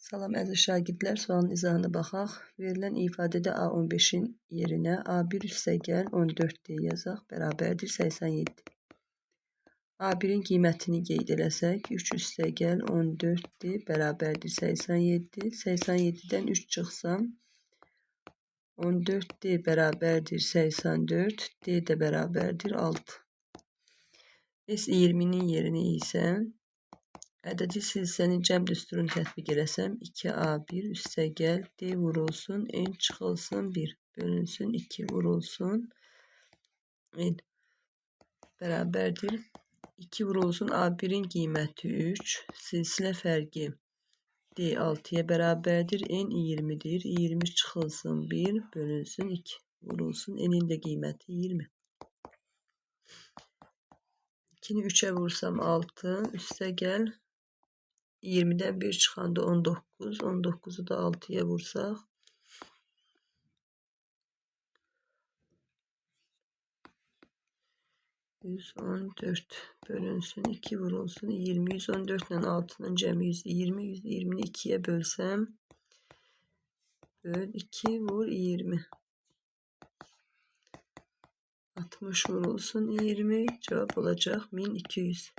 Salam əziz şagirdlər, sualın izahına baxaq. Verilən ifadədə A15-in yerinə A1 üstəgəl 14 deyə yazaq, bərabərdir 87. A1-in qiymətini qeyd eləsək, 3 üstəgəl 14-dir, bərabərdir 87. 87-dən 3 çıxsam, 14-dir, bərabərdir 84. D də bərabərdir 6. S20-nin yerinə isə ədədi silsilənin cəm düsturunu tətbiq eləsəm, 2A1 üstəgəl D vurulsun, N çıxılsın 1, bölünsün 2, vurulsun N, bərabərdir 2 vurulsun A1-in qiyməti 3, silsilə fərqi D 6-ya bərabərdir, N 20-dir, 20 çıxılsın 1, bölünsün 2, vurulsun N-in də qiyməti 20. 2-ni 3'ə vursam 6, üstəgəl 20'dən 1 çıxanda 19, 19'u da 6'ya vursaq, %114 bölünsün 2 vurulsun 20, 114 ilə 6'nın cəmi 120, 120'ni 2'yə bölsəm, böl 2 vur 20. 60 vurulsun 20, cevap olacaq 1200.